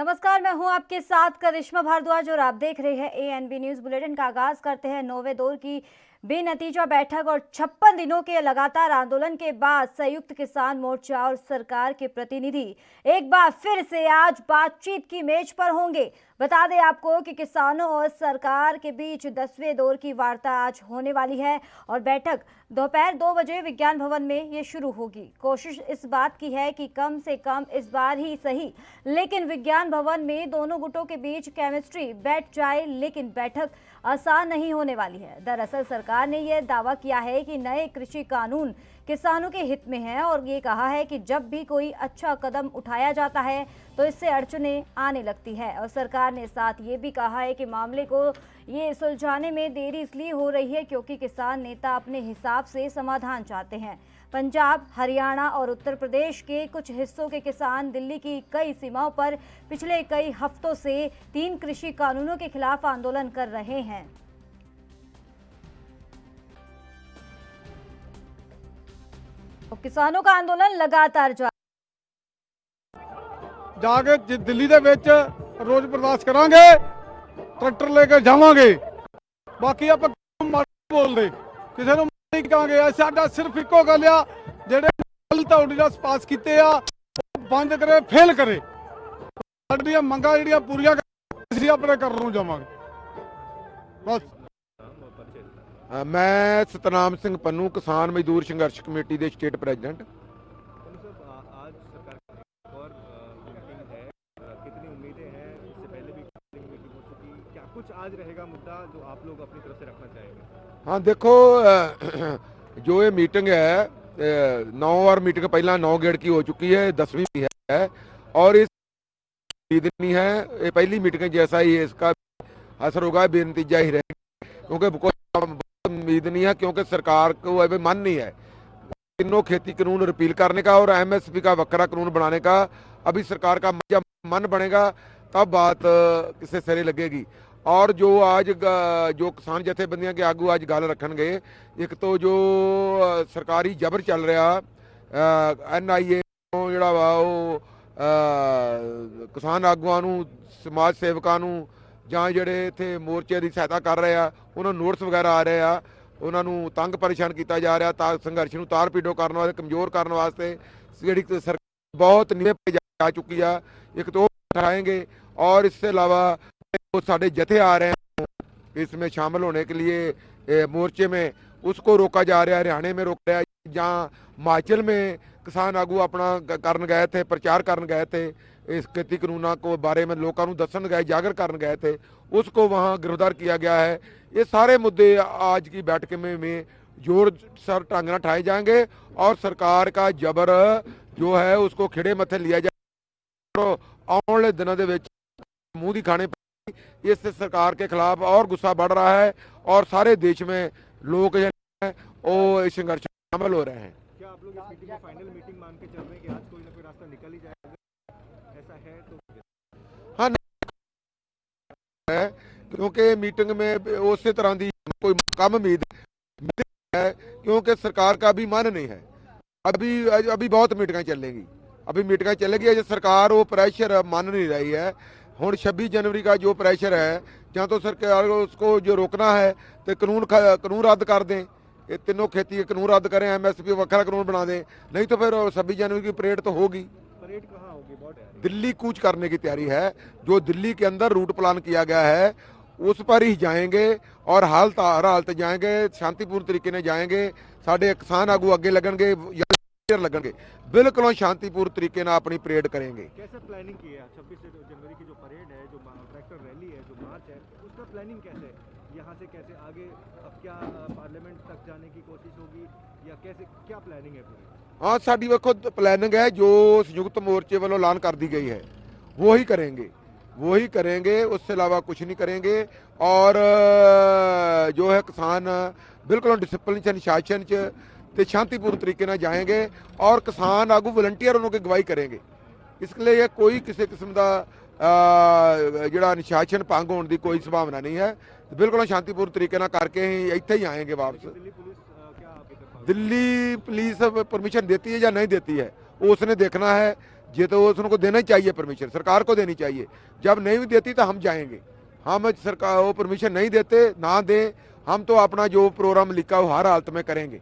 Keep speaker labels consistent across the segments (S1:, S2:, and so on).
S1: नमस्कार, मैं हूं आपके साथ करिश्मा भारद्वाज और आप देख रहे हैं एएनबी न्यूज बुलेटिन का आगाज करते हैं 9वें दौर की बेनतीजा बैठक और 56 दिनों के लगातार आंदोलन के बाद संयुक्त किसान मोर्चा और सरकार के प्रतिनिधि एक बार फिर से आज बातचीत की मेज पर होंगे। बता दें आपको कि किसानों और सरकार के बीच 10वें दौर की वार्ता आज होने वाली है और बैठक दोपहर 2 बजे विज्ञान भवन में ये शुरू होगी। कोशिश इस बात की है कि कम से कम इस बार ही सही, लेकिन विज्ञान भवन में दोनों गुटों के बीच केमिस्ट्री बैठ जाए, लेकिन बैठक आसान नहीं होने वाली है। दरअसल सरकार ने यह दावा किया है कि नए कृषि कानून किसानों के हित में है और ये कहा है कि जब भी कोई अच्छा कदम उठाया जाता है तो इससे अड़चनें आने लगती है। और सरकार ने साथ ये भी कहा है कि मामले को ये सुलझाने में देरी इसलिए हो रही है क्योंकि किसान नेता अपने हिसाब से समाधान चाहते हैं। पंजाब, हरियाणा और उत्तर प्रदेश के कुछ हिस्सों के किसान दिल्ली की कई सीमाओं पर पिछले कई हफ्तों से 3 कृषि कानूनों के खिलाफ आंदोलन कर रहे हैं। तो किसानों का आंदोलन लगातार
S2: जाके दिल्ली ਦੇ ਵਿੱਚ ਰੋਜ਼ ਬਰਦਾਸ਼ਤ ਕਰਾਂਗੇ, ਟਰੈਕਟਰ ਲੈ ਕੇ ਜਾਵਾਂਗੇ। ਬਾਕੀ ਆਪਾਂ ਬੋਲਦੇ ਕਿਸੇ ਨੂੰ ਨਹੀਂ ਕਹਾਂਗੇ। ਸਾਡਾ ਸਿਰਫ ਇੱਕੋ ਗੱਲ ਆ, ਜਿਹੜੇ ਗਲਤ ਆਰਡੀਨੈਂਸ ਪਾਸ ਕੀਤੇ ਆ ਉਹ ਬੰਦ ਕਰੇ, ਫੇਲ ਕਰੇ। ਸਾਡੀਆਂ ਮੰਗਾਂ ਜਿਹੜੀਆਂ ਪੂਰੀਆਂ ਅਸੀਂ ਆਪਣੇ ਘਰ ਨੂੰ ਜਾਵਾਂਗੇ ਬਸ।
S3: मैं सतनाम सिंह पन्नू, किसान मजदूर संघर्ष कमेटी के स्टेट प्रेजिडेंट।
S4: आज सरकार की और मीटिंग है, कितनी उम्मीदें हैं? इससे पहले भी मीटिंग हो चुकी, क्या कुछ आज रहेगा मुद्दा जो आप लोग अपनी तरफ से रखना चाहेंगे?
S3: हाँ देखो, जो ये मीटिंग है 9 और मीटिंग पहला 9 गेड़ की हो चुकी है, 10वीं भी है और इस नहीं है। ये पहली मीटिंग जैसा ही इसका असर होगा, बेनतीजा ही रहेगा क्योंकि उम्मीद नहीं है, क्योंकि सरकार को अभी मन नहीं है तीनों खेती कानून रिपील करने का और एमएसपी का वक्रा कानून बनाने का। अभी सरकार का जब मन बनेगा तब बात किसे सिरे लगेगी। और जो आज जो किसान जथेबंदियां के आगू आज गल रखन गए, एक तो जो सरकारी जबर चल रहा NIA ਜਿਹੜਾ ਵਾ ਉਹ किसान आगुआं ਨੂੰ, समाज सेवकां ਨੂੰ ਜਾਂ ਜਿਹੜੇ ਇੱਥੇ ਮੋਰਚੇ ਦੀ ਸਹਾਇਤਾ ਕਰ ਰਹੇ ਆ ਉਹਨਾਂ ਨੂੰ ਨੋਟਿਸ ਵਗੈਰਾ ਆ ਰਹੇ ਆ, ਉਹਨਾਂ ਨੂੰ ਤੰਗ ਪਰੇਸ਼ਾਨ ਕੀਤਾ ਜਾ ਰਿਹਾ ਤਾਂ ਸੰਘਰਸ਼ ਨੂੰ ਤਾਰ ਪੀੜੋ ਕਰਨ ਵਾਸਤੇ, ਕਮਜ਼ੋਰ ਕਰਨ ਵਾਸਤੇ ਜਿਹੜੀ सरकार बहुत नीचे पे जा चुकी है। एक तो उठाएंगे और इससे अलावा साढ़े जथे आ रहे हैं इसमें शामिल होने के लिए मोर्चे में, उसको रोका जा रहा है। हरियाणा में रोक रहा है, जहाँ हिमाचल में किसान आगू अपना करन गए थे, प्रचार करन गए थे, इस खेती कानूनों को बारे में लोगों को दसन गए, जागर करन गए थे, उसको वहाँ गिरफ्तार किया गया है। ये सारे मुद्दे आज की बैठक में जोर सर टांगना उठाए जाएंगे और सरकार का जबर जो है उसको खिड़े मथे लिया जाए। आने वाले दिनों के मुँह दी खाने इससे सरकार के खिलाफ और गुस्सा बढ़ रहा है और सारे देश में लोग वो इस संघर्ष में शामिल हो रहे हैं।
S4: क्या आप लोग इस मीटिंग को फाइनल मीटिंग मान के चल रहे हैं कि आज कोई ना कोई रास्ता निकल ही जाएगा? ऐसा है तो
S3: हाँ है, क्योंकि मीटिंग में उसी तरह की कोई कम उम्मीद है क्योंकि सरकार का अभी मन नहीं है। अभी बहुत मीटिंग चलेंगी, अभी मीटिंग चलेगी, अजय सरकार वो प्रेशर मान नहीं रही है। हुण 26 जनवरी का जो प्रेशर है, या तो सरकार उसको जो रोकना है तो कानून रद्द कर दें, ये तीनों खेती के कानून रद्द करें, MSP वखरा कानून बना दें, नहीं तो फिर 26 जनवरी की परेड तो होगी।
S4: परेड कहाँ होगी?
S3: दिल्ली कूच करने की तैयारी है। जो दिल्ली के अंदर रूट प्लान किया गया है उस पर ही जाएंगे और हालत जाएंगे, शांतिपूर्ण तरीके से जाएंगे। साढ़े किसान आगू अगे लगनगे, लगनगे, बिल्कुल शांतिपूर्ण तरीके से अपनी परेड करेंगे।
S4: कैसे प्लानिंग की है 26 जनवरी की जो परेड है, जो ट्रैक्टर रैली है, जो मार्च है, उसका प्लानिंग कैसे है? यहाँ से कैसे आगे, अब क्या पार्लियामेंट तक जाने की कोशिश होगी या कैसे, क्या प्लानिंग है पूरी?
S3: हाँ, साड़ी देखो प्लानिंग है, जो संयुक्त मोर्चे वालों ऐलान कर दी गई है वो ही करेंगे, उससे अलावा कुछ नहीं करेंगे। और जो है किसान बिल्कुल डिसिप्लिन च, अनुशासन च शांतिपूर्ण तरीके से जाएंगे और किसान आगू वलंटियर उन्होंने गवाही करेंगे। इसलिए कोई किसी किस्म का ਜਿਹੜਾ अनुशासन भंग होने की कोई संभावना नहीं है। बिल्कुल शांतिपूर्ण तरीके से करके ही इत्थे ही आएंगे वापस। दिल्ली पुलिस परमिशन देती है या नहीं देती है वो उसने देखना है। ये तो उनको देना ही चाहिए, परमिशन सरकार को देनी चाहिए। जब नहीं भी देती तो हम जाएंगे। हम सरकार वो परमिशन नहीं देते, ना दें, हम तो अपना जो प्रोग्राम लिखा हो हर हालत में करेंगे।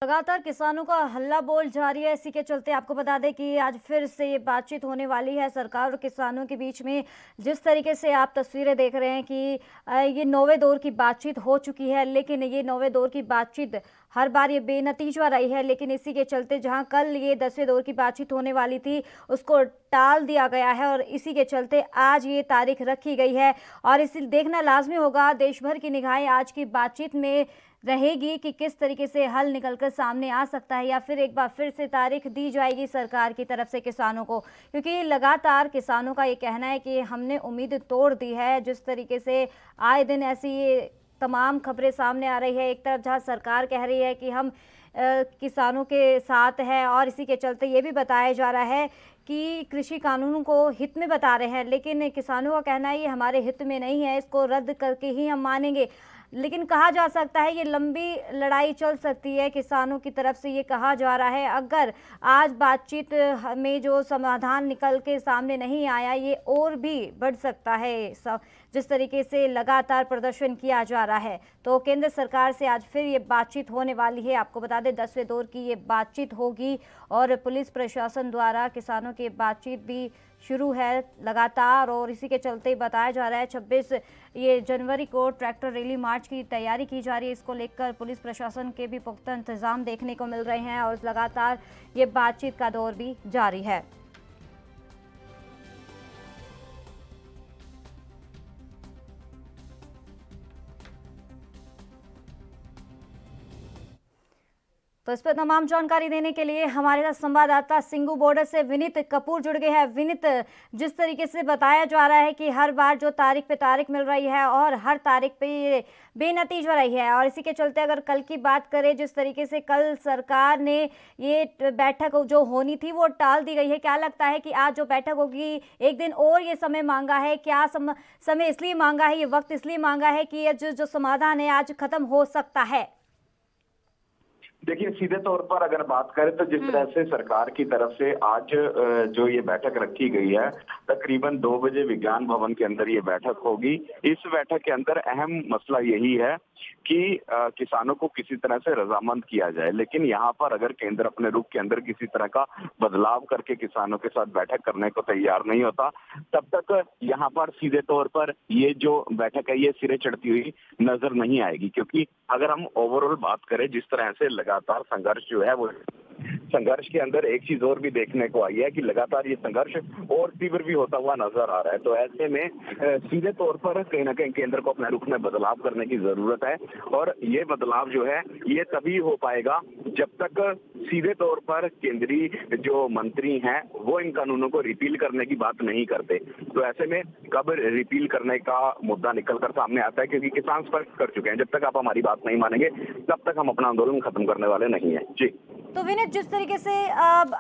S1: लगातार किसानों का हल्ला बोल जारी है। इसी के चलते आपको बता दें कि आज फिर से ये बातचीत होने वाली है सरकार और किसानों के बीच में। जिस तरीके से आप तस्वीरें देख रहे हैं कि ये 9वें दौर की बातचीत हो चुकी है, लेकिन ये 9वें दौर की बातचीत हर बार ये बेनतीजा रही है। लेकिन इसी के चलते जहां कल ये 10वें दौर की बातचीत होने वाली थी, उसको टाल दिया गया है और इसी के चलते आज ये तारीख रखी गई है। और इसी देखना लाजमी होगा, देश भर की निगाहें आज की बातचीत में रहेगी कि किस तरीके से हल निकलकर सामने आ सकता है, या फिर एक बार फिर से तारीख दी जाएगी सरकार की तरफ से किसानों को। क्योंकि लगातार किसानों का ये कहना है कि हमने उम्मीद तोड़ दी है। जिस तरीके से आए दिन ऐसी ये तमाम खबरें सामने आ रही है, एक तरफ जहां सरकार कह रही है कि हम किसानों के साथ है, और इसी के चलते ये भी बताया जा रहा है कि कृषि कानूनों को हित में बता रहे हैं, लेकिन किसानों का कहना है ये हमारे हित में नहीं है, इसको रद्द करके ही हम मानेंगे। लेकिन कहा जा सकता है ये लंबी लड़ाई चल सकती है, किसानों की तरफ से ये कहा जा रहा है। अगर आज बातचीत में जो समाधान निकल के सामने नहीं आया, ये और भी बढ़ सकता है। जिस तरीके से लगातार प्रदर्शन किया जा रहा है, तो केंद्र सरकार से आज फिर ये बातचीत होने वाली है। आपको बता दें 10वें दौर की ये बातचीत होगी और पुलिस प्रशासन द्वारा किसानों की बातचीत भी शुरू है लगातार। और इसी के चलते बताया जा रहा है 26 ये जनवरी को ट्रैक्टर रैली मार्च की तैयारी की जा रही है। इसको लेकर पुलिस प्रशासन के भी पुख्ता इंतजाम देखने को मिल रहे हैं और लगातार ये बातचीत का दौर भी जारी है। तो इस पर तमाम जानकारी देने के लिए हमारे साथ संवाददाता सिंगू बॉर्डर से विनीत कपूर जुड़ गए हैं। विनीत, जिस तरीके से बताया जा रहा है कि हर बार जो तारीख पे तारीख मिल रही है और हर तारीख पे ये बेनतीजा रही है, और इसी के चलते अगर कल की बात करें, जिस तरीके से कल सरकार ने ये बैठक जो होनी थी वो टाल दी गई है, क्या लगता है कि आज जो बैठक होगी एक दिन और ये समय मांगा है? क्या समय इसलिए मांगा है, ये वक्त इसलिए मांगा है कि ये जो समाधान है आज खत्म हो सकता है?
S5: देखिए, सीधे तौर पर अगर बात करें तो जिस तरह से सरकार की तरफ से आज जो ये बैठक रखी गई है, तकरीबन 2 बजे विज्ञान भवन के अंदर ये बैठक होगी। इस बैठक के अंदर अहम मसला यही है कि किसानों को किसी तरह से रजामंद किया जाए। लेकिन यहाँ पर अगर केंद्र अपने रुख के अंदर किसी तरह का बदलाव करके किसानों के साथ बैठक करने को तैयार नहीं होता, तब तक यहाँ पर सीधे तौर पर ये जो बैठक है ये सिरे चढ़ती हुई नजर नहीं आएगी। क्योंकि अगर हम ओवरऑल बात करें, जिस तरह से लगातार संघर्ष जो है वो संघर्ष के अंदर एक चीज और भी देखने को आई है कि लगातार ये संघर्ष और तीव्र भी होता हुआ नजर आ रहा है। तो ऐसे में सीधे तौर पर कहीं ना कहीं केंद्र को अपने रुख में बदलाव करने की जरूरत है, और ये बदलाव जो है ये तभी हो पाएगा जब तक सीधे तौर पर केंद्रीय जो मंत्री हैं वो इन कानूनों को रिपील करने की बात नहीं करते। तो ऐसे में कब रिपील करने का मुद्दा निकल कर सामने आता है, क्योंकि किसान स्पष्ट कर चुके हैं जब तक आप हमारी बात नहीं मानेंगे तब तक हम अपना आंदोलन खत्म करने वाले नहीं है। जी
S1: तो विनीत, जिस तरीके से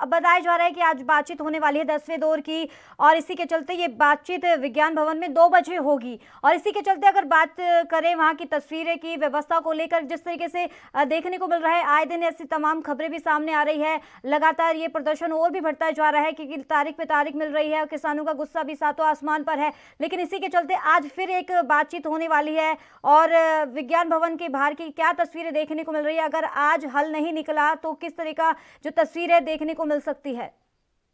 S1: बताया जा रहा है कि आज बातचीत होने वाली है 10वें दौर की, और इसी के चलते ये बातचीत विज्ञान भवन में 2 बजे होगी, और इसी के चलते अगर बात करें वहां की तस्वीरें की व्यवस्था को लेकर, जिस तरीके से देखने को मिल रहा है आए दिन ऐसी तमाम खबरें भी सामने आ रही है, लगातार ये प्रदर्शन और भी बढ़ता जा रहा है क्योंकि तारीख पे तारीख मिल रही है और किसानों का गुस्सा भी सातों आसमान पर है। लेकिन इसी के चलते आज फिर एक बातचीत होने वाली है, और विज्ञान भवन के बाहर की क्या तस्वीरें देखने को मिल रही है? अगर आज हल नहीं निकला तो किस तरह का जो तस्वीरें देखने को मिल सकती है?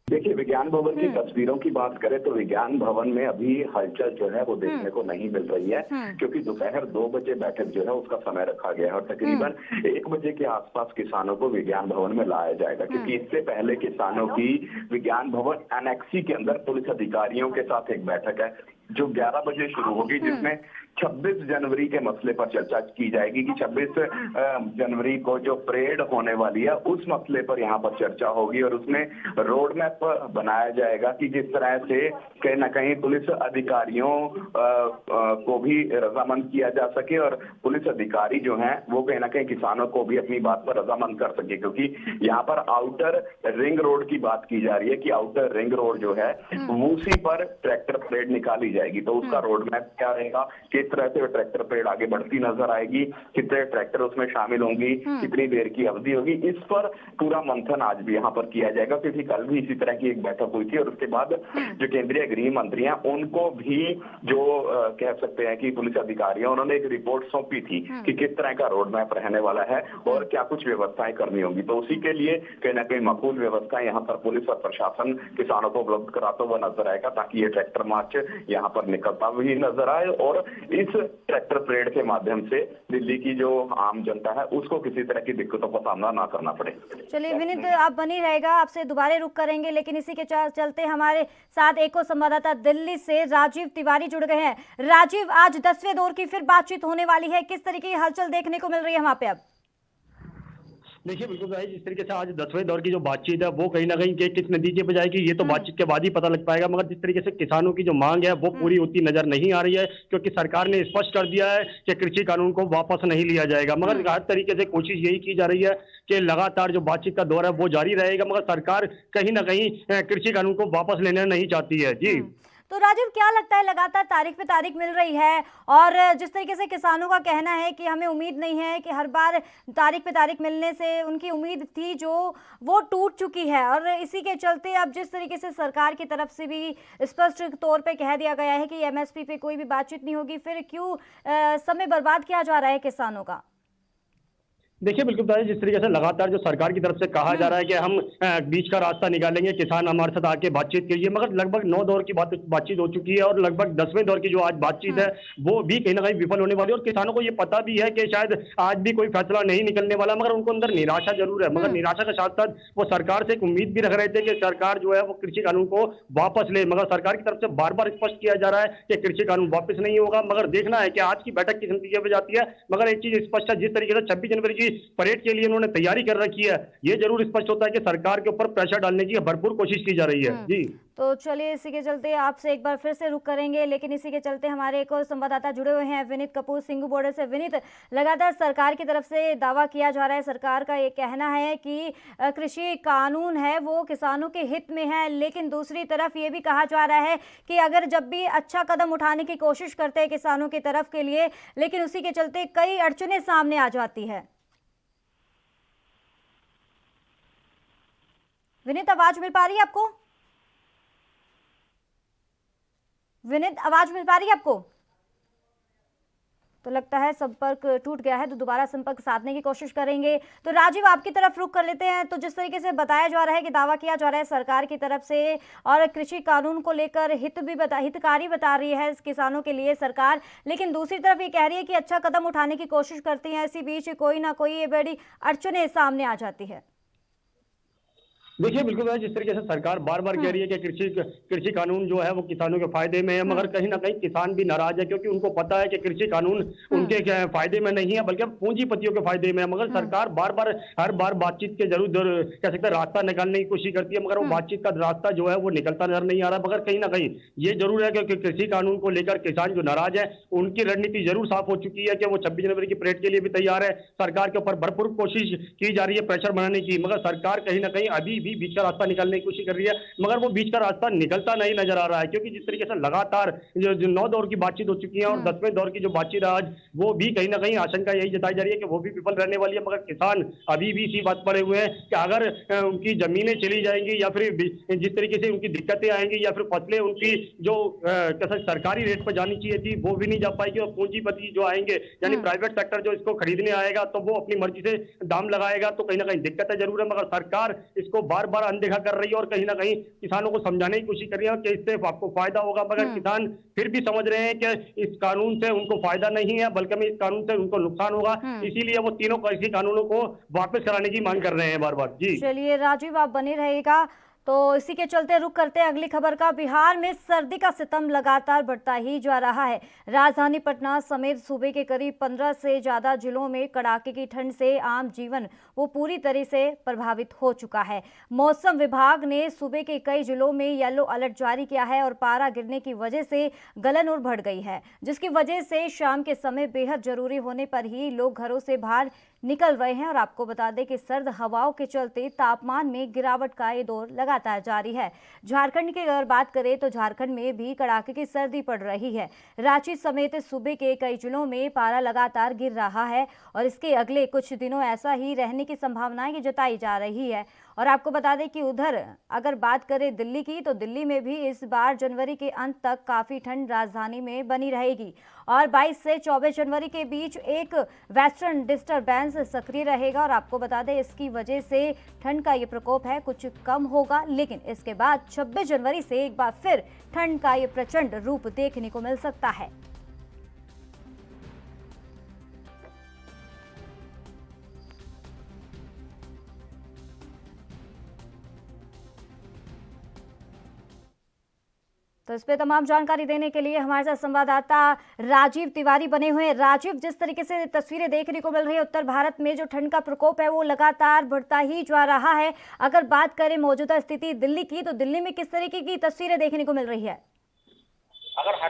S5: देखिए, विज्ञान भवन की तस्वीरों की बात करें तो विज्ञान भवन में अभी हलचल जो है वो देखने को नहीं मिल रही है, क्योंकि दोपहर 2 बजे बैठक जो है उसका समय रखा गया है और तकरीबन 1 बजे के आसपास किसानों को विज्ञान भवन में लाया जाएगा। क्योंकि इससे पहले किसानों की विज्ञान भवन एनेक्सी के अंदर पुलिस अधिकारियों के साथ एक बैठक है जो 11 बजे शुरू होगी, जिसमें 26 जनवरी के मसले पर चर्चा की जाएगी कि 26 जनवरी को जो परेड होने वाली है उस मसले पर यहाँ पर चर्चा होगी, और उसमें रोड मैप बनाया जाएगा कि जिस तरह से कहीं ना कहीं पुलिस अधिकारियों को भी रजामंद किया जा सके और पुलिस अधिकारी जो हैं वो कहीं ना कहीं किसानों को भी अपनी बात पर रजामंद कर सके। क्योंकि यहाँ पर आउटर रिंग रोड की बात की जा रही है कि आउटर रिंग रोड जो है उसी पर ट्रैक्टर परेड निकाली जाए। जाएगी। तो उसका रोड मैप क्या रहेगा, किस तरह से ट्रैक्टर परेड आगे बढ़ती नजर आएगी, कितने ट्रैक्टर उसमें शामिल होंगी, कितनी देर की अवधि होगी, इस पर पूरा मंथन आज भी यहाँ पर किया जाएगा। क्योंकि कल भी इसी तरह की एक बैठक हुई थी और उसके बाद जो केंद्रीय गृह मंत्री हैं उनको भी जो कह सकते हैं कि पुलिस अधिकारी हैं उन्होंने एक रिपोर्ट सौंपी थी कि किस तरह का रोड मैप रहने वाला है और क्या कुछ व्यवस्थाएं करनी होंगी। तो उसी के लिए कहीं ना कहीं मकबूल व्यवस्थाएं यहाँ पर पुलिस और प्रशासन किसानों को उपलब्ध कराता हुआ नजर आएगा, ताकि ये ट्रैक्टर मार्च यहाँ पर निकलता भी नजर आए और इस ट्रैक्टर परेड के माध्यम से दिल्ली की जो आम जनता है उसको किसी तरह की दिक्कतों का सामना ना करना पड़े।
S1: चलिए विनीत, आप बनी रहेगा, आपसे दोबारा रुक करेंगे, लेकिन इसी के चलते हमारे साथ एक और संवाददाता दिल्ली से राजीव तिवारी जुड़ गए हैं। राजीव, आज 10वें दौर की फिर बातचीत होने वाली है, किस तरीके की हलचल देखने को मिल रही है वहां पे अब?
S6: देखिए बिल्कुल भाई, जिस तरीके से आज 10वें दौर की जो बातचीत है वो कहीं ना कहीं किस नतीजे पे जाएगी ये तो बातचीत के बाद ही पता लग पाएगा। मगर जिस तरीके से किसानों की जो मांग है वो पूरी होती नजर नहीं आ रही है, क्योंकि सरकार ने स्पष्ट कर दिया है कि कृषि कानून को वापस नहीं लिया जाएगा। मगर हर तरीके से कोशिश यही की जा रही है कि लगातार जो बातचीत का दौर है वो जारी रहेगा, मगर सरकार कहीं ना कहीं कृषि कानून को वापस लेना नहीं चाहती है। जी
S1: तो राजीव, क्या लगता है, लगातार तारीख पे तारीख मिल रही है और जिस तरीके से किसानों का कहना है कि हमें उम्मीद नहीं है, कि हर बार तारीख पे तारीख मिलने से उनकी उम्मीद थी जो वो टूट चुकी है, और इसी के चलते अब जिस तरीके से सरकार की तरफ से भी स्पष्ट तौर पे कह दिया गया है कि एमएसपी पे कोई भी बातचीत नहीं होगी, फिर क्यों समय बर्बाद किया जा रहा है किसानों का?
S6: देखिए बिल्कुल भाई, जिस तरीके से लगातार जो सरकार की तरफ से कहा जा रहा है कि हम बीच का रास्ता निकालेंगे, किसान हमारे साथ आके बातचीत कीजिए, मगर लगभग 9 दौर की बातचीत हो चुकी है और लगभग 10वें दौर की जो आज बातचीत है वो भी कहीं ना कहीं विफल होने वाली है। और किसानों को ये पता भी है कि शायद आज भी कोई फैसला नहीं निकलने वाला, मगर उनको अंदर निराशा जरूर है। मगर निराशा के साथ साथ वो सरकार से एक उम्मीद भी रख रहे थे कि सरकार जो है वो कृषि कानून को वापस ले, मगर सरकार की तरफ से बार बार स्पष्ट किया जा रहा है कि कृषि कानून वापस नहीं होगा। मगर देखना है कि आज की बैठक किस नतीजे पर जाती है। मगर एक चीज स्पष्ट है, जिस तरीके से 26 जनवरी की परेड के लिए उन्होंने तैयारी कर रखी है, ये जरूर स्पष्ट होता है कि सरकार के ऊपर प्रेशर डालने की भरपूर कोशिश की जा रही है। जी
S1: तो चलिए, इसी के चलते आपसे एक बार फिर से रुक करेंगे, लेकिन इसी के चलते हमारे एक और संवाददाता जुड़े हुए हैं विनीत कपूर सिंघू बॉर्डर से। विनीत, लगातार सरकार की तरफ से दावा किया जा रहा है, सरकार का ये कहना है कि कृषि कानून है वो किसानों के हित में है, लेकिन दूसरी तरफ ये भी कहा जा रहा है कि अगर जब भी अच्छा कदम उठाने की कोशिश करते हैं किसानों की तरफ के लिए, लेकिन उसी के चलते कई अड़चनें सामने आ जाती है। विनीत, आवाज मिल पा रही है आपको? विनीत, आवाज मिल पा रही है आपको? तो लगता है संपर्क टूट गया है, तो दोबारा संपर्क साधने की कोशिश करेंगे। तो राजीव, आपकी तरफ रुख कर लेते हैं। तो जिस तरीके से बताया जा रहा है कि दावा किया जा रहा है सरकार की तरफ से, और कृषि कानून को लेकर हितकारी बता रही है किसानों के लिए सरकार, लेकिन दूसरी तरफ ये कह रही है कि अच्छा कदम उठाने की कोशिश करती है, इसी बीच कोई ना कोई ये बड़ी अड़चनें सामने आ जाती है।
S6: देखिए बिल्कुल भाई, जिस तरीके से सरकार बार बार कह रही है कि कृषि कानून जो है वो किसानों के फायदे में है, मगर कहीं ना कहीं किसान भी नाराज है, क्योंकि उनको पता है कि कृषि कानून उनके फायदे में नहीं है बल्कि पूंजीपतियों के फायदे में है। मगर सरकार हर बार बातचीत के जरूर कह सकते हैं रास्ता निकालने की कोशिश करती है, मगर वो बातचीत का रास्ता जो है वो निकलता नजर नहीं आ रहा। मगर कहीं ना कहीं ये जरूर है कि कृषि कानून को लेकर किसान जो नाराज है उनकी रणनीति जरूर साफ हो चुकी है कि वो 26 जनवरी की परेड के लिए भी तैयार है। सरकार के ऊपर भरपूर कोशिश की जा रही है प्रेशर बनाने की, मगर सरकार कहीं ना कहीं अभी भी बीच का रास्ता निकालने की कोशिश कर रही है, मगर वो बीच का रास्ता निकलता नहीं नजर आ रहा है। क्योंकि जिस तरीके से लगातार जो 9 दौर की बातचीत हो चुकी है और 10वें दौर की जो बातचीत है आज, वो भी कहीं ना कहीं आशंका यही जताई जा रही है कि वो भी विफल रहने वाली है। मगर किसान अभी भी इसी बात पड़े हुए हैं कि अगर उनकी जमीनें चली जाएंगी या फिर जिस तरीके से उनकी दिक्कतें आएंगी या फिर फसलें उनकी जो सरकारी रेट पर जानी चाहिए थी वो भी नहीं जा पाएगी, और पूंजीपति जो आएंगे यानी प्राइवेट सेक्टर जो इसको खरीदने आएगा तो वो अपनी मर्जी से दाम लगाएगा, तो कहीं ना कहीं दिक्कतें जरूर है। मगर सरकार इसको बार बार अनदेखा कर रही है और कहीं ना कहीं किसानों को समझाने की कोशिश कर रही है कि इससे आपको फायदा होगा, मगर किसान फिर भी समझ रहे हैं कि इस कानून से उनको फायदा नहीं है बल्कि इस कानून से उनको नुकसान होगा। इसीलिए वो तीनों कृषि कानूनों को वापस कराने की मांग कर रहे हैं बार बार। जी
S1: चलिए राजीव, आप बने रहेगा। तो इसी के चलते रुक करते हैं अगली खबर का। बिहार में सर्दी का सितम लगातार बढ़ता ही जा रहा है। राजधानी पटना समेत सूबे के करीब 15 से ज्यादा जिलों में कड़ाके की ठंड से आम जीवन वो पूरी तरह से प्रभावित हो चुका है। मौसम विभाग ने सूबे के कई जिलों में येलो अलर्ट जारी किया है और पारा गिरने की वजह से गलन और बढ़ गई है, जिसकी वजह से शाम के समय बेहद जरूरी होने पर ही लोग घरों से बाहर निकल रहे हैं। और आपको बता दें कि सर्द हवाओं के चलते तापमान में गिरावट का ये दौर लगातार जारी है। झारखंड की अगर बात करें तो झारखंड में भी कड़ाके की सर्दी पड़ रही है। रांची समेत सूबे के कई जिलों में पारा लगातार गिर रहा है और इसके अगले कुछ दिनों ऐसा ही रहने की संभावनाएं जताई जा रही है। और आपको बता दें कि उधर अगर बात करें दिल्ली की, तो दिल्ली में भी इस बार जनवरी के अंत तक काफ़ी ठंड राजधानी में बनी रहेगी और 22 से 24 जनवरी के बीच एक वेस्टर्न डिस्टर्बेंस सक्रिय रहेगा। और आपको बता दें इसकी वजह से ठंड का ये प्रकोप है कुछ कम होगा, लेकिन इसके बाद 26 जनवरी से एक बार फिर ठंड का ये प्रचंड रूप देखने को मिल सकता है। तो इस पे तमाम जानकारी देने के लिए हमारे साथ संवाददाता राजीव तिवारी बने हुए हैं। राजीव, जिस तरीके से तस्वीरें देखने को मिल रही है उत्तर भारत में जो ठंड का प्रकोप है वो लगातार बढ़ता ही जा रहा है। अगर बात करें मौजूदा स्थिति दिल्ली की, तो दिल्ली में किस तरीके की तस्वीरें देखने को मिल रही है?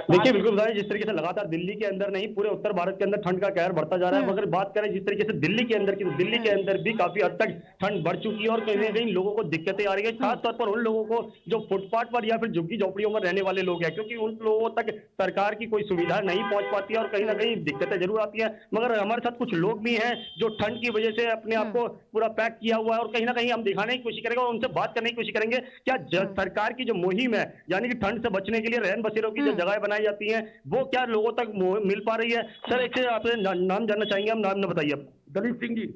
S6: देखिए बिल्कुल बताइए, जिस तरीके से लगातार दिल्ली के अंदर नहीं पूरे उत्तर भारत के अंदर ठंड का कहर बढ़ता जा रहा है। अगर बात करें जिस तरीके से दिल्ली के अंदर की, तो दिल्ली के अंदर भी काफी हद तक ठंड बढ़ चुकी है और कहीं ना कहीं लोगों को दिक्कतें आ रही है, खासतौर पर उन लोगों को जो फुटपाथ पर या फिर झुग्गी झोपड़ियों में रहने वाले लोग हैं, क्योंकि उन लोगों तक सरकार की कोई सुविधा नहीं पहुंच पाती है और कहीं ना कहीं दिक्कतें जरूर आती है। मगर हमारे साथ कुछ लोग भी हैं जो ठंड की वजह से अपने आप को पूरा पैक किया हुआ है और कहीं ना कहीं हम दिखाने की कोशिश करेंगे और उनसे बात करने की कोशिश करेंगे क्या सरकार की जो मुहिम है, यानी कि ठंड से बचने के लिए रहन बसेरों की जो जगह बनाई जाती है वो क्या लोगों तक मिल पा रही है? सर एक से आपसे नाम जानना चाहेंगे हम। नाम न बताइए।
S7: दलीप सिंह जी।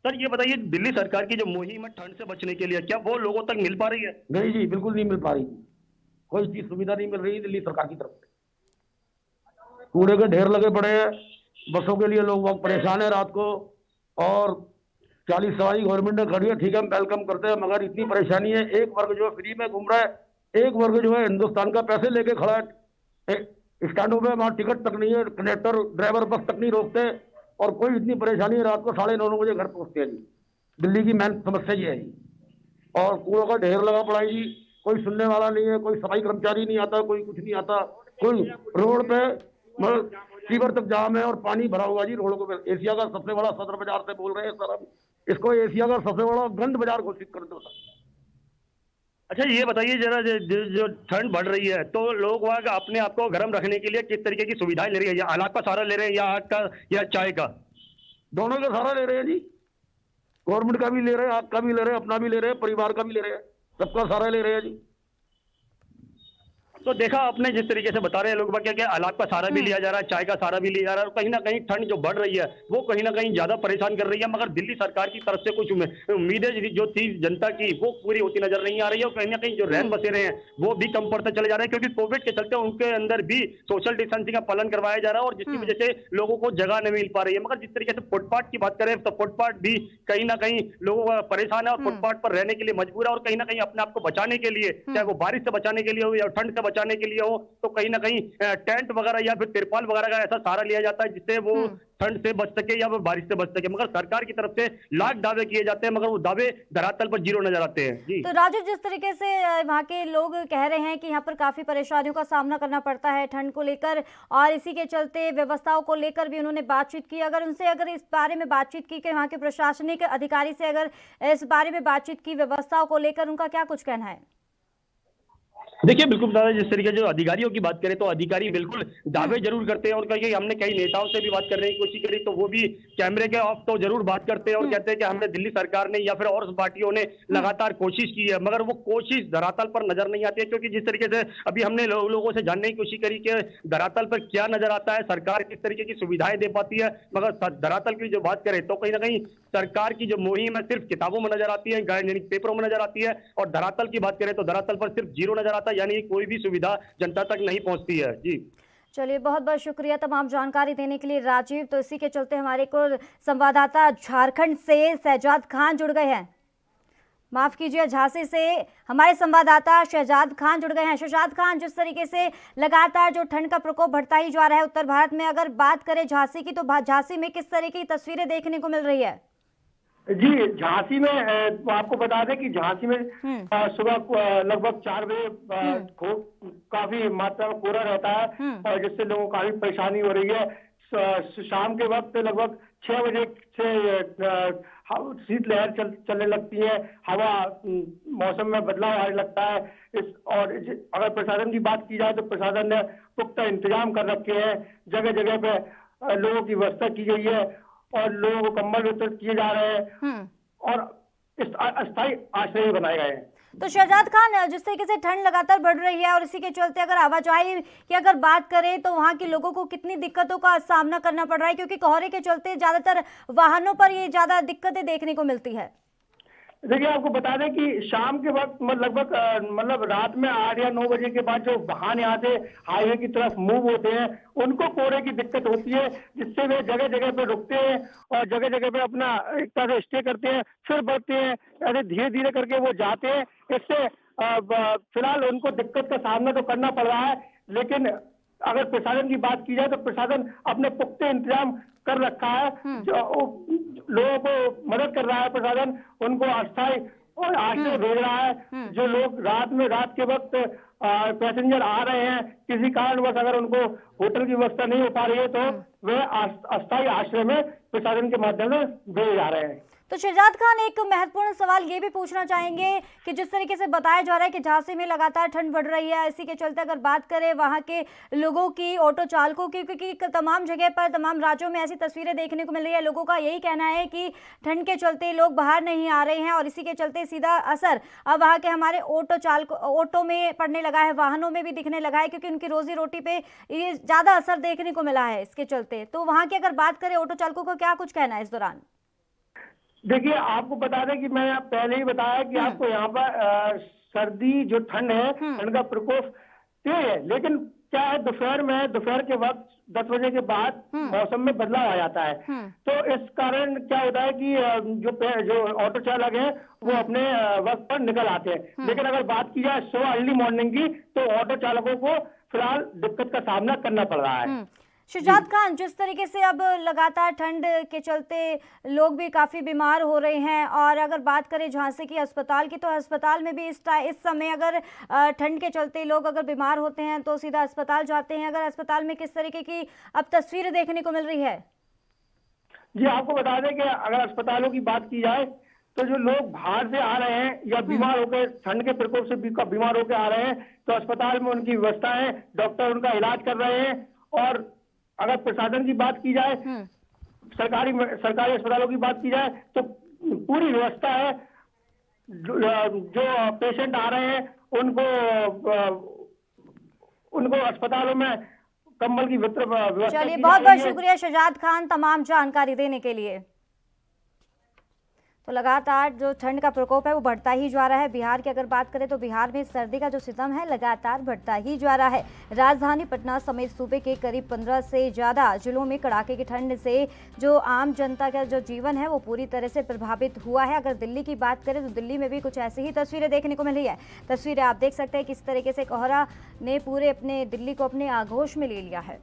S6: सर ये बताइए, दिल्ली सरकार की जो मुहिम है ठंड से बचने के लिए, क्या वो लोगों तक मिल पा रही है?
S7: नहीं जी, बिल्कुल नहीं मिल पा रही। कोई चीज सुविधा नहीं मिल रही दिल्ली सरकार की तरफ से। कूड़े के ढेर लगे पड़े हैं, बसों के लिए लोग बहुत परेशान है रात को। और 40 सवारी गवर्नमेंट ने खड़ी है, ठीक है हम वेलकम करते हैं, मगर इतनी परेशानी है। एक वर्ग जो है फ्री में घूम रहा है, एक वर्ग जो है हिंदुस्तान का पैसे लेके खड़ा है स्टैंडों पे, वहां टिकट तक नहीं है, कंडक्टर ड्राइवर बस तक नहीं रोकते और कोई इतनी परेशानी है। रात को 9:30 बजे घर पहुंचते हैं जी। दिल्ली की मेन समस्या ये है जी। और कूड़ों का ढेर लगा पड़ा है जी, कोई सुनने वाला नहीं है, कोई सफाई कर्मचारी नहीं आता, कोई कुछ नहीं आता। कोई रोड पे मतलब सीवर तक जाम है और पानी भरा हुआ जी रोड को। एशिया का सबसे बड़ा सदर बाजार से बोल रहे हैं सर, हम इसको एशिया का सबसे बड़ा गंद बाजार घोषित कर दो सर।
S6: अच्छा ये बताइए जरा, जो ठंड बढ़ रही है तो लोग वहाँ अपने आप को गर्म रखने के लिए किस तरीके की सुविधाएं ले रही है? या आग का सहारा ले रहे हैं या आग का या चाय का?
S7: दोनों का सहारा ले रहे हैं जी। गवर्नमेंट का भी ले रहे हैं, आग का भी ले रहे हैं, अपना भी ले रहे हैं, परिवार का भी ले रहे हैं, सबका सहारा ले रहे हैं जी।
S6: तो देखा आपने जिस तरीके से बता रहे हैं लोग क्या क्या आग का सहारा भी लिया जा रहा है, चाय का सहारा भी लिया जा रहा है और कहीं ना कहीं ठंड जो बढ़ रही है वो कहीं ना कहीं ज्यादा परेशान कर रही है। मगर दिल्ली सरकार की तरफ से कुछ उम्मीदें जो थी जनता की वो पूरी होती नजर नहीं आ रही है और कहीं ना कहीं जो रहन बसेरे हैं वो भी कम पड़ते चले जा रहे हैं, क्योंकि कोविड के चलते उनके अंदर भी सोशल डिस्टेंसिंग का पालन करवाया जा रहा है और जिसकी वजह से लोगों को जगह नहीं मिल पा रही है। मगर जिस तरीके से फुटपाथ की बात करें तो फुटपाथ भी कहीं ना कहीं लोगों का परेशान है और फुटपाथ पर रहने के लिए मजबूर है और कहीं ना कहीं अपने आप को बचाने के लिए, चाहे वो बारिश से बचाने के लिए हो या ठंड से बचाने के लिए हो, तो कहीं ना कहीं टेंट वगैरह या फिर तिरपाल वगैरह का ऐसा सहारा लिया जाता है जिससे वो ठंड से बच सके या फिर बारिश से बच सके। मगर सरकार की तरफ से लाख दावे किए जाते हैं मगर वो दावे धरातल पर जीरो नजर आते हैं जी।
S1: तो राजू, जिस तरीके से वहाँ के लोग कह रहे हैं कि यहाँ पर काफी परेशानियों का सामना करना पड़ता है ठंड को लेकर और इसी के चलते व्यवस्थाओं को लेकर भी उन्होंने बातचीत की, अगर उनसे अगर इस बारे में बातचीत की कि वहाँ के प्रशासनिक अधिकारी से अगर इस बारे में बातचीत की व्यवस्थाओं को लेकर, उनका क्या कुछ कहना है?
S6: देखिए बिल्कुल दादा, जिस तरीके से अधिकारियों की बात करें तो अधिकारी बिल्कुल दावे जरूर करते हैं और कहीं हमने कई नेताओं से भी बात करने की कोशिश करी तो वो भी कैमरे के ऑफ तो जरूर बात करते हैं और कहते हैं कि हमने दिल्ली सरकार ने या फिर और पार्टियों ने लगातार कोशिश की है, मगर वो कोशिश धरातल पर नजर नहीं आती है। क्योंकि जिस तरीके से अभी हमने लोगों से जानने की कोशिश करी कि धरातल पर क्या नजर आता है, सरकार किस तरीके की सुविधाएं दे पाती है, मगर धरातल की जो बात करें तो कहीं ना कहीं सरकार की जो मुहिम है सिर्फ किताबों में नजर आती है, पेपरों में नजर आती है और धरातल की बात करें तो धरातल पर सिर्फ जीरो नजर आता है, यानी कोई भी सुविधा जनता तक नहीं पहुंचती है जी।
S1: चलिए, बहुत बहुत शुक्रिया तमाम जानकारी देने के लिए राजीव। तो इसी के चलते हमारे को संवाददाता झारखंड से शहजाद खान जुड़ गए हैं, माफ कीजिए झांसी से हमारे संवाददाता शहजाद खान जुड़ गए हैं। शहजाद खान, जिस तरीके से लगातार जो ठंड का प्रकोप बढ़ता ही जा रहा है उत्तर भारत में, अगर बात करें झांसी की तो झांसी में किस तरह की तस्वीरें देखने को मिल रही है?
S8: जी, झांसी में आपको बता दें कि झांसी में सुबह लगभग 4 बजे काफी मात्रा में कोहरा रहता है और जिससे लोगों को काफी परेशानी हो रही है। शाम के वक्त लगभग 6 बजे से शीतलहर चलने लगती है, हवा मौसम में बदलाव आने लगता है। अगर प्रशासन की बात की जाए तो प्रशासन ने पुख्ता इंतजाम कर रखे हैं, जगह जगह पे लोगों की व्यवस्था की गई है और लोगों को कंबल वितरित किए जा रहे हैं और अस्थायी आश्रय बनाए गए हैं।
S1: तो शहजाद खान, जिस तरीके से ठंड लगातार बढ़ रही है और इसी के चलते अगर आवाजाही की अगर बात करें तो वहां के लोगों को कितनी दिक्कतों का सामना करना पड़ रहा है, क्योंकि कोहरे के चलते ज्यादातर वाहनों पर ये ज्यादा दिक्कतें देखने को मिलती है?
S8: देखिए, आपको बता दें कि शाम के वक्त लगभग मतलब रात में 8 या 9 बजे के बाद जो वाहन यहाँ से हाईवे की तरफ मूव होते हैं उनको कोहरे की दिक्कत होती है, जिससे वे जगह जगह पे रुकते हैं और जगह जगह पे अपना एक तरह से स्टे करते हैं, फिर बढ़ते हैं, ऐसे धीरे धीरे करके वो जाते हैं। इससे फिलहाल उनको दिक्कत का सामना तो करना पड़ रहा है, लेकिन अगर प्रशासन की बात की जाए तो प्रशासन अपने पुख्ते इंतजाम कर रखा है, जो लोगों को मदद कर रहा है। प्रशासन उनको अस्थायी और आश्रय भेज रहा है। जो लोग रात के वक्त पैसेंजर आ रहे हैं, किसी कारणवश अगर उनको होटल की व्यवस्था नहीं हो पा रही है तो वे अस्थायी आश्रय में प्रशासन के माध्यम से भेजे जा रहे हैं।
S1: तो शहजाद खान, एक महत्वपूर्ण सवाल ये भी पूछना चाहेंगे कि जिस तरीके से बताया जा रहा है कि झांसी में लगातार ठंड बढ़ रही है, इसी के चलते अगर बात करें वहां के लोगों की, ऑटो चालकों की, क्योंकि तमाम जगह पर तमाम राज्यों में ऐसी तस्वीरें देखने को मिल रही है, लोगों का यही कहना है कि ठंड के चलते लोग बाहर नहीं आ रहे हैं और इसी के चलते सीधा असर अब वहाँ के हमारे ऑटो में पड़ने लगा है, वाहनों में भी दिखने लगा है, क्योंकि उनकी रोजी रोटी पे ये ज्यादा असर देखने को मिला है इसके चलते। तो वहाँ की अगर बात करें ऑटो चालकों का क्या कुछ कहना है इस दौरान?
S8: देखिए, आपको बता दें कि मैं पहले ही बताया कि आपको यहाँ पर सर्दी जो ठंड है, ठंड का प्रकोप तेज है, लेकिन क्या है दोपहर के वक्त 10 बजे के बाद मौसम में बदलाव आ जाता है। तो इस कारण क्या होता है कि जो ऑटो चालक हैं वो अपने वक्त पर निकल आते हैं। लेकिन अगर बात की जाए सुबह अर्ली मॉर्निंग की तो ऑटो चालकों को फिलहाल दिक्कत का सामना करना पड़ रहा है।
S1: शहजाद खान, जिस तरीके से अब लगातार ठंड के चलते लोग भी काफ़ी बीमार हो रहे हैं और अगर बात करें झांसी की अस्पताल की, तो अस्पताल में भी इस समय अगर ठंड के चलते लोग अगर बीमार होते हैं तो सीधा अस्पताल जाते हैं। अगर अस्पताल में किस तरीके की अब तस्वीरें देखने को मिल रही है?
S8: जी, आपको बता दें कि अगर अस्पतालों की बात की जाए तो जो लोग बाहर से आ रहे हैं या बीमार होकर ठंड के प्रकोप से बीमार होकर आ रहे हैं तो अस्पताल में उनकी व्यवस्था है, डॉक्टर उनका इलाज कर रहे हैं। और अगर प्रशासन की बात की जाए, सरकारी अस्पतालों की बात की जाए तो पूरी व्यवस्था है। जो पेशेंट आ रहे हैं उनको अस्पतालों में कंबल की व्यवस्था।
S1: चलिए, बहुत बहुत शुक्रिया शहजाद खान तमाम जानकारी देने के लिए। तो लगातार जो ठंड का प्रकोप है वो बढ़ता ही जा रहा है। बिहार की अगर बात करें तो बिहार में सर्दी का जो सितम है लगातार बढ़ता ही जा रहा है। राजधानी पटना समेत सूबे के करीब 15 से ज़्यादा जिलों में कड़ाके की ठंड से जो आम जनता का जो जीवन है वो पूरी तरह से प्रभावित हुआ है। अगर दिल्ली की बात करें तो दिल्ली में भी कुछ ऐसी ही तस्वीरें देखने को मिल रही है। तस्वीरें आप देख सकते हैं किस तरीके से कोहरा ने पूरे अपने दिल्ली को अपने आगोश में ले लिया है।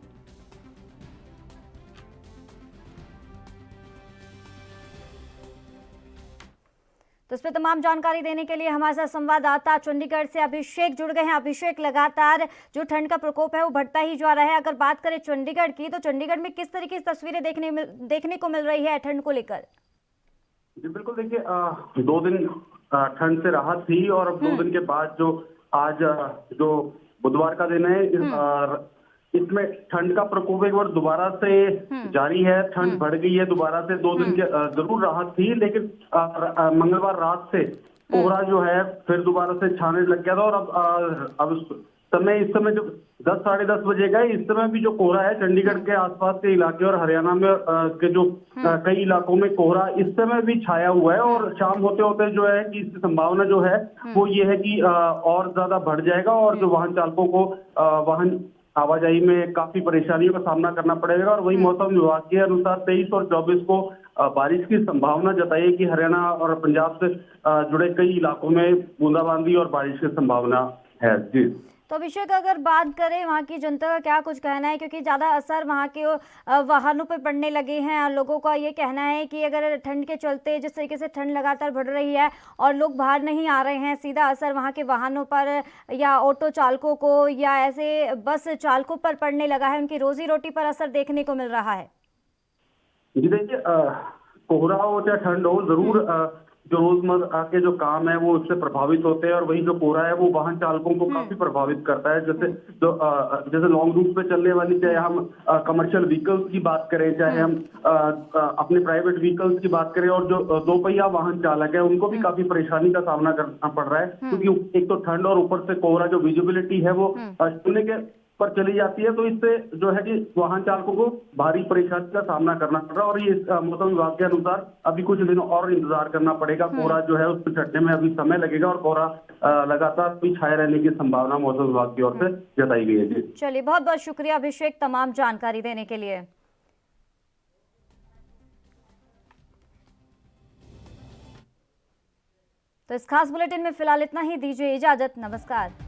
S1: तो इस पर तमाम जानकारी देने के लिए हमारे साथ संवाददाता चंडीगढ़ से अभिषेक जुड़ गए हैं। अभिषेक, लगातार जो ठंड का प्रकोप है वो बढ़ता ही जा रहा है। अगर बात करें चंडीगढ़ की तो चंडीगढ़ में किस तरीके की तस्वीरें देखने को मिल रही है ठंड को लेकर?
S9: जी बिल्कुल, देखिए 2 दिन ठंड से राहत थी और अब 2 दिन के बाद जो आज जो बुधवार का दिन है इसमें ठंड का प्रकोप एक बार दोबारा से जारी है। ठंड बढ़ गई है दोबारा से। 2 दिन के जरूर राहत थी, लेकिन मंगलवार रात से कोहरा जो है फिर दोबारा से छाने लग गया था। और अब इस समय जो 10 साढ़े 10 बजे का इस समय भी जो कोहरा है चंडीगढ़ के आसपास के इलाके और हरियाणा में के जो कई इलाकों में कोहरा इस समय भी छाया हुआ है। और शाम होते होते जो है कि इसकी संभावना जो है वो ये है कि और ज्यादा बढ़ जाएगा और जो वाहन चालकों को वाहन आवाजाही में काफी परेशानियों का सामना करना पड़ेगा। और वही मौसम विभाग के अनुसार 23 और 24 को बारिश की संभावना जताई है कि हरियाणा और पंजाब से जुड़े कई इलाकों में बूंदाबांदी और बारिश की संभावना है। जी
S1: तो अभिषेक, अगर बात करें वहाँ की जनता का क्या कुछ कहना है, क्योंकि ज़्यादा असर वहाँ के वाहनों पर पड़ने लगे हैं और लोगों का ये कहना है कि अगर ठंड के चलते जिस तरीके से ठंड लगातार बढ़ रही है और लोग बाहर नहीं आ रहे हैं, सीधा असर वहाँ के वाहनों पर या ऑटो चालकों को या ऐसे बस चालकों पर पड़ने लगा है, उनकी रोजी रोटी पर असर देखने को मिल रहा है।
S9: जी देखिए, कोहरा हो चाहे ठंड हो, जरूर जो रोजमर्रा के जो काम है वो उससे प्रभावित होते हैं, और वही जो कोहरा है वो वाहन चालकों को काफी प्रभावित करता है। जैसे लॉन्ग रूट पे चलने वाली, चाहे हम कमर्शियल व्हीकल्स की बात करें, चाहे हम अपने प्राइवेट व्हीकल्स की बात करें, और जो दो पहिया वाहन चालक है उनको भी काफी परेशानी का सामना करना पड़ रहा है, क्योंकि एक तो ठंड और ऊपर से कोहरा, जो विजिबिलिटी है वो शून्य के पर चली जाती है। तो इससे जो है कि वाहन चालकों को भारी परेशानी का सामना करना पड़ रहा है, और ये मौसम विभाग के अनुसार अभी कुछ दिनों और इंतजार करना पड़ेगा। कोहरा जो है उसको छटने में अभी समय लगेगा, और कोहरा लगातार भी छाए रहने की संभावना मौसम विभाग की ओर से जताई गई है। जी
S1: चलिए, बहुत बहुत शुक्रिया अभिषेक तमाम जानकारी देने के लिए। तो इस खास बुलेटिन में फिलहाल इतना ही, दीजिए इजाजत, नमस्कार।